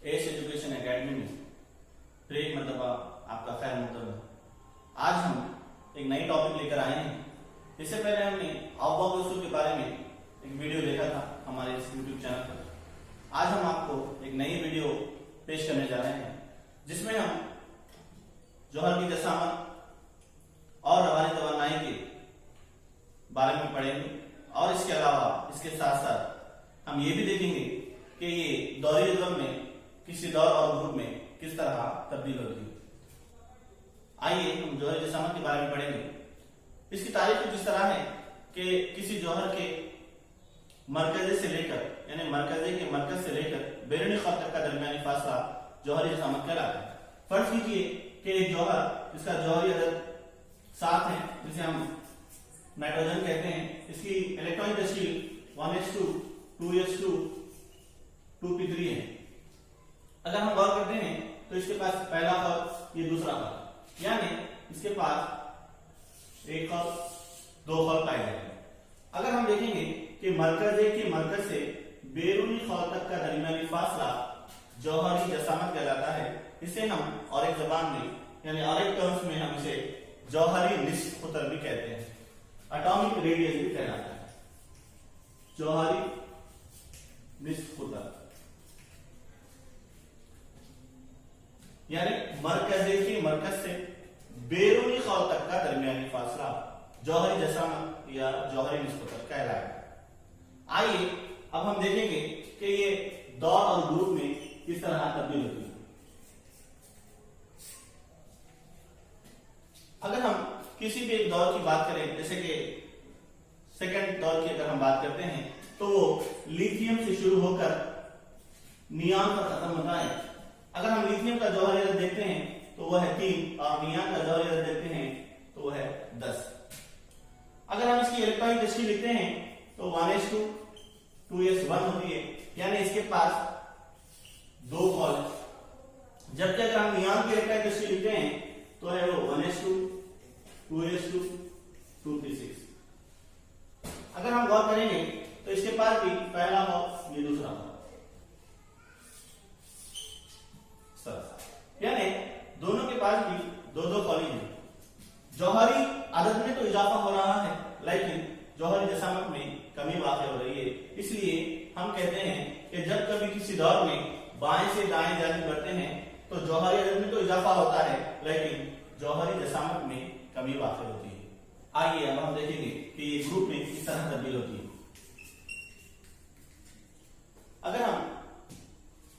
S education academy में फिर एक मरतबा आपका खैर मकदम है। आज हम एक नई टॉपिक लेकर आए हैं। इससे पहले हमने हाव-भाव वस्तु के बारे में एक वीडियो देखा था हमारे इस यूट्यूब चैनल पर। आज हम आपको एक नई वीडियो पेश करने जा रहे हैं जिसमें हम जौहर की जसामत और रवानी तवानाई के बारे में पढ़ेंगे और इसके अलावा इसके साथ साथ हम ये भी देखेंगे कि ये दौरी रिदम में किसी दौर और ग्रुप में किस तरह तब्दील होती है। आइए हम जौहर की जसामत के बारे में पढ़ेंगे। इसकी तारीफ कुछ इस तरह है कि किसी जौहर के मरकजे से लेकर यानी मरकजे के मरकज से लेकर बैरूनी खत तक का दरमियानी फासला जौहरी जसामत कहलाता है। फर्ज कीजिए कि एक जौहर जिसका जौहरी अदद 7 है, जिसे हम नाइट्रोजन कहते हैं, इसकी इलेक्ट्रॉनिक तशकील 1s2 2s2 2p3 है। अगर हम गौर करते हैं तो इसके पास पहला खत, ये दूसरा खत, यानी इसके पास एक खत, दो खत पाए जाते हैं। अगर हम देखेंगे कि मरकजे के मरकज से बैरूनी खत तक का दरमियानी फासला जौहरी जसामत कहलाता है। इसे हम और एक जबान में यानी और एक टर्म्स में हम इसे जौहरी निस्फ कुतर भी कहते हैं, एटॉमिक रेडियस भी कहलाता है। जौहरी निस्फ कुतर यानी मरकजे के मरकज से बैरूनी खत तक का दरमियानी फासला जौहरी जसामत या जौहरी निस्फ कुतर कहलाएगा। आइए अब हम देखेंगे कि ये दौर और ग्रुप में किस तरह तब्दील होती है। अगर हम किसी भी एक दौर की बात करें, जैसे कि सेकंड दौर की अगर हम बात करते हैं तो वो लिथियम से शुरू होकर नियान पर खत्म होता है। अगर हम लिथियम का जौहरी अदद देखते हैं तो वह है 3 और नियान का जौहरी अदद देखते हैं तो वह है 10। अगर हम इसकी इलेक्ट्रॉनिक तशकील लिखते हैं तो 1s2 2s1 होती है, यानी इसके पास 2 कॉल। जबकि अगर हम नियान की इलेक्ट्रॉनिक तशकील लिखते हैं तो है वो 1s2 2s2 2p6। अगर हम गौर करेंगे तो इसके पास भी पहला कॉल, ये दूसरा कॉल, यानी दोनों के पास भी 2-2 कॉलिंग है। जौहरी अदद में तो इजाफा हो रहा है लेकिन जौहरी जसामत में कमी वाक़ हो रही है। इसलिए हम कहते हैं कि जब कभी किसी दौर में बाएं से दाएं जानिब बढ़ते हैं तो जौहरी अदद में तो इजाफा होता है लेकिन जौहरी जसामत में कमी वाक़ होती है। आइए अब हम देखेंगे कि ये ग्रुप में किस तरह तब्दील होती है। अगर हम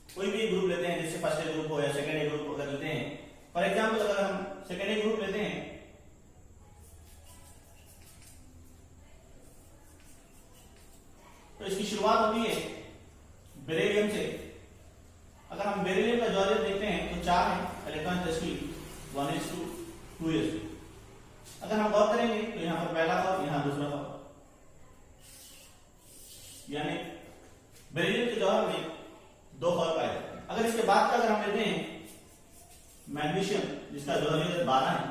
कोई भी ग्रुप लेते हैं, जैसे फर्स्ट ग्रुप हो या सेकेंड ग्रुप अगर लेते हैं, फॉर एग्जाम्पल अगर हम सेकेंड ग्रुप लेते हैं तो इसकी शुरुआत होती है बेरिलियम से। अगर हम बेरिलियम का जौहरी देखते हैं तो 4 है इलेक्ट्रॉन तशकील 1s2 2s2। अगर हम गौर करेंगे तो यहां पर पहला खत, यहां दूसरा खत, यानी बेरिलियम के जौहर में 2 खत पाए जाते हैं। अगर इसके बाद का अगर हम लेते हैं मैग्नीशियम, जिसका जौहरी अदद 12 है,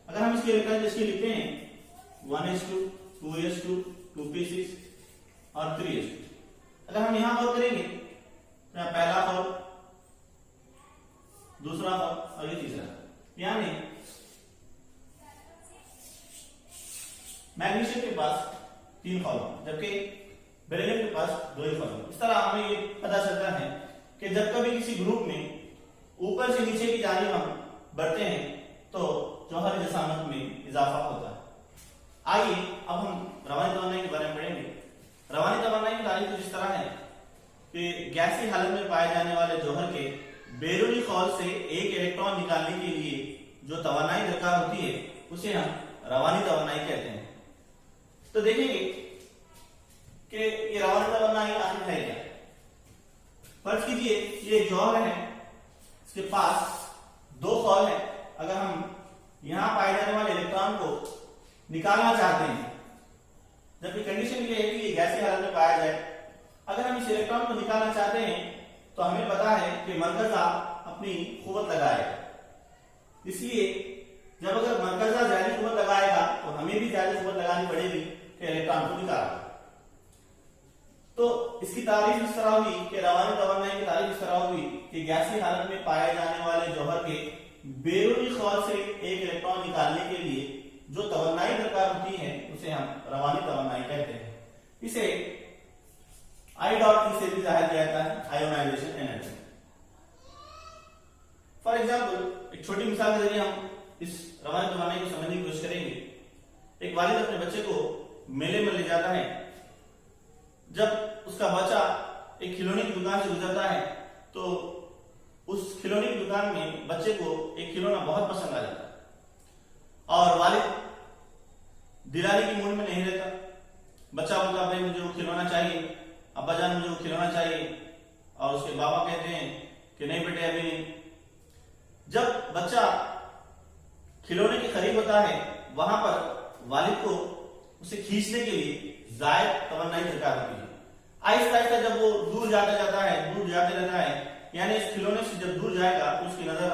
अगर हम इसकी इलेक्ट्रॉन तशकील लिखते हैं 1s2 2s2 2p6 और 3s2। अगर हम यहां गौर करेंगे तो यहाँ पहला खत, दूसरा खत और ये तीसरा, यानी मैग्नीशियम के पास 3 कॉलम जबकि बेरिलियम के पास 2 ही कॉलम। इस तरह हमें ये पता चलता है कि जब कभी किसी ग्रुप में ऊपर से नीचे की जानिब हम बढ़ते हैं तो जौहरी जसामत में इजाफा होता है। आइए अब हम रवानी तवानाई के बारे में पढ़ेंगे। रवानी तवानाई की तारीफ कुछ इस तरह है कि गैसी हालत में पाए जाने वाले जौहर के बैरूनी खौल से एक इलेक्ट्रॉन निकालने के लिए जो तवानाई दरकार होती है उसे हम रवानी तवानाई कहते हैं। तो देखेंगे कि ये रवानी तवानाई आखिर है क्या। फर्ज कीजिए ये एक जौहर है, इसके पास 2 खौल है। अगर हम यहां पाए जाने वाले इलेक्ट्रॉन को निकालना चाहते हैं, जबकि कंडीशन ये है कि ये गैसीय हालत में पाया जाए, अगर हम इस इलेक्ट्रॉन को निकालना चाहते हैं तो हमें पता है कि मरकजा अपनी कुव्वत लगाएगा। इसलिए जब अगर मरकजा ज्यादा कुव्वत लगाएगा तो हमें भी ज्यादा कुव्वत लगानी पड़ेगी कि इलेक्ट्रॉन को निकालना। तो इसकी तारीफ इस तरह हुई कि रवानी तवानाई की तारीफ तारीफ इस तरह होगी कि गैसीय हालत में पाए जाने वाले जौहर के बैरूनी खौल से एक इलेक्ट्रॉन निकालने के लिए जो तवन्नाई दरकार होती है उसे हम रवानी तवन्नाई कहते हैं। इसे I डॉट ई से भी जाहिर किया जाता है, आयोनाइजेशन एनर्जी। फॉर एग्जाम्पल एक छोटी मिसाल के जरिए हम इस रवानी तवन्नाई को समझने की कोशिश करेंगे। एक वालिद अपने बच्चे को मेले में ले जाता है। जब उसका बच्चा एक खिलौने की दुकान से गुजरता है तो उस खिलौने की दुकान में बच्चे को एक खिलौना बहुत पसंद आ जाता है और वालिद दिलाने की मूड में नहीं रहता। बच्चा बोलता भाई मुझे वो खिलौना चाहिए, अब्बा जान मुझे वो खिलौना चाहिए, और उसके बाबा कहते हैं कि नहीं बेटे अभी नहीं। जब बच्चा खिलौने के करीब होता है वहां पर वालिद को उसे खींचने के लिए जायद तवन्नाई दरकार होती है। आहिस्ता आहिस्ता जब वो दूर जाता जाता है, दूर जाते रहता है, यानी इस खिलौने से जब दूर जाएगा तो उसकी नजर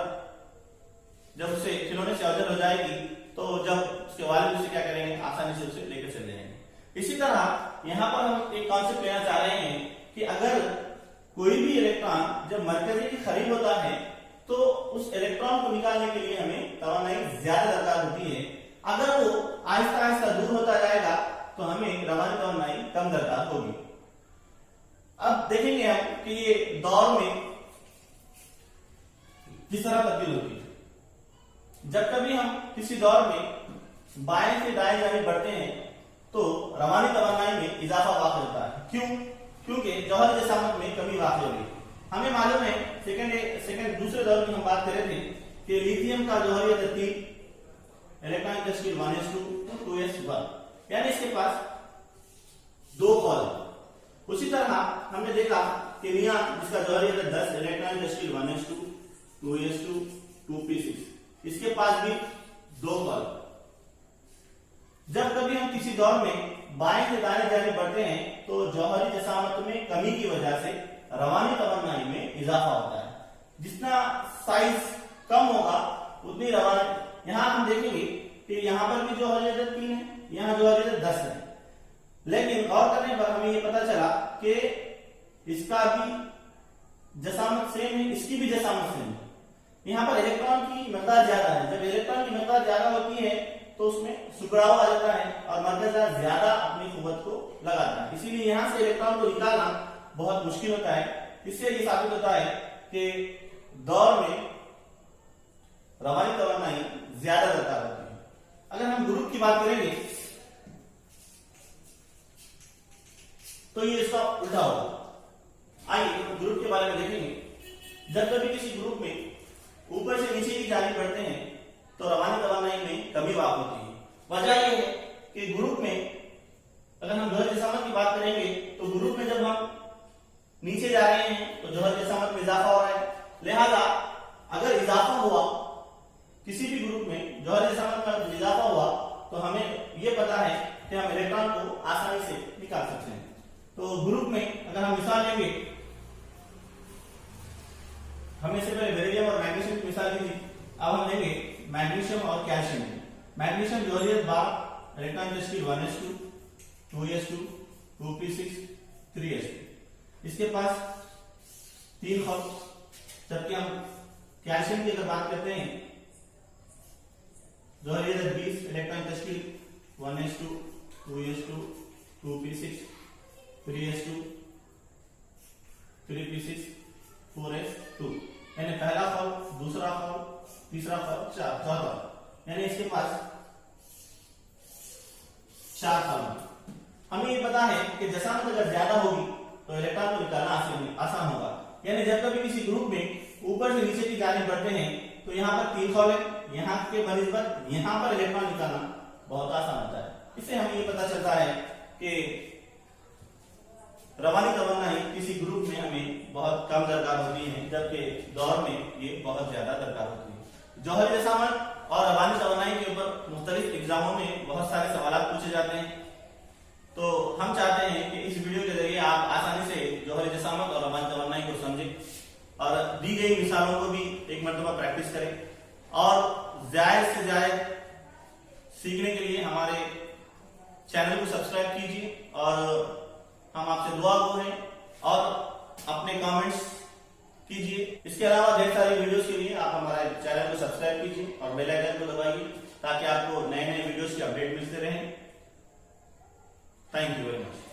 जब उसे खिलौने से अवजल हो जाएगी तो जब उसके वालिद उसे क्या करेंगे, आसानी से उसे लेकर चले जाएंगे। इसी तरह यहाँ पर हम एक कॉन्सेप्ट लेना चाह रहे हैं कि अगर कोई भी इलेक्ट्रॉन जब मरकजी के करीब होता है तो उस इलेक्ट्रॉन को निकालने के लिए हमें तवन्नाई ज्यादा दरकार होती है। अगर वो आहिस्ता आहिस्ता दूर होता जाएगा तो हमें रवानी तवन्नाई कम दरकार होगी। अब देखेंगे हम कि ये दौर में किस तरह तब्दील होती है। जब कभी हम किसी दौर में बाएं से दाएं जाने बढ़ते हैं तो रवानी तवन्नाई में इजाफा वाक़ होता है। क्यों? क्योंकि जौहर जसामत में कमी वाक़ होगी। हमें मालूम है सेकंड दूसरे दौर की हम बात कर रहे थे कि लिथियम का जौहरियत 3, इलेक्ट्रॉन तश्कील 1s2 2s1, यानी इसके पास 2 कॉलम। उसी तरह हमने देखा कि नियान जिसका जौहरियत 10, इलेक्ट्रॉन तश्कील 1s2 2s2 2p6, इसके पास भी 2 कॉलम। जब कभी हम किसी दौर में बाएं से दाएं जाने बढ़ते हैं तो जौहरी जसामत में कमी की वजह से रवानी तवन्नाई में इजाफा होता है। जितना साइज कम होगा उतनी रवानी। यहां हम देखेंगे कि यहां पर भी जौहरियत 3 है, यहां जौहरियत 10 है, लेकिन गौर करने पर हमें ये पता चला कि इसका भी जसामत सेम है, इसकी भी जसामत सेम है। यहां पर इलेक्ट्रॉन की मकदार ज्यादा है। जब इलेक्ट्रॉन की मकदार ज्यादा होती है तो उसमें सुकड़ाव आ जाता है और मरकज़ ज्यादा अपनी कुव्वत को लगाता है। इसीलिए यहां से इलेक्ट्रॉन को निकालना बहुत मुश्किल होता है। इससे ये साबित होता है कि दौर में रवानी तवन्नाई ज्यादा दरकार होती है। अगर हम ग्रुप की बात करेंगे तो ये इसका उल्टा होगा। आइए ग्रुप के बारे में देखेंगे। जब कभी किसी ग्रुप में ऊपर से नीचे की जानिब बढ़ते हैं तो रवानी तवन्नाई में कमी वाक़ होती है। वजह यह है कि ग्रुप में अगर हम जौहर जसामत की बात करेंगे तो ग्रुप में जब हम नीचे जा रहे हैं तो जौहर जसामत में इजाफा हो रहा है। लिहाजा अगर इजाफा हुआ किसी भी ग्रुप में, जौहर जसामत में इजाफा हुआ तो हमें यह पता है कि हम इलेक्ट्रॉन को आसानी से निकाल सकते हैं। तो ग्रुप में अगर हम मिसाल लेंगे, हमने इससे पहले बेरिलियम और मैग्नीशियम की मिसाल दी थी, अब हम लेंगे मैग्नीशियम और कैल्शियम। मैग्नीशियम जौहरियत 12, इलेक्ट्रॉन तश्कील 1s2 2s2 2p6 3s2, इसके पास 3 खौल। जबकि हम कैल्शियम की अगर बात करते हैं जौहरियत 20, इलेक्ट्रॉन तश्कील 1s2 2s2 2p6 3s2 3p6 4s2, यानी पहला खौल, दूसरा खौल, तीसरा खौल, चौथा, यानी इसके पास 4 खौल। हमें ये पता है कि जसामत अगर ज्यादा होगी तो इलेक्ट्रॉन को निकालना आसान होगा। यानी जब कभी किसी ग्रुप में ऊपर से नीचे की जानिब बढ़ते हैं तो यहाँ पर 3 खौल है, यहाँ के बनिस्बत यहाँ पर इलेक्ट्रॉन निकालना बहुत आसान होता है। इससे हमें ये पता चलता है कि रवानी तवन्नाई किसी ग्रुप में हमें बहुत कम दरकार होती है, जबकि दौर में ये बहुत ज्यादा दरकार होती है। जौहरी जसामत और रवानी तवन्नाई के ऊपर मुख्तलिफ एग्जामों में बहुत सारे सवाल पूछे जाते हैं। तो हम चाहते हैं कि इस वीडियो के जरिए आप आसानी से जौहरी जसामत और रवानी तवन्नाई को समझें और दी गई मिसालों को भी एक मरतबा प्रैक्टिस करें और ज्यादा से ज्यादा सीखने के लिए हमारे चैनल को सब्सक्राइब कीजिए। और हम आपसे दुआ गो हैं और अपने कमेंट्स इसके अलावा ढेर सारी वीडियोस के लिए आप हमारे चैनल को सब्सक्राइब कीजिए और बेल आइकन को दबाइए ताकि आपको नए नए वीडियोस की अपडेट मिलते रहें। Thank you very much.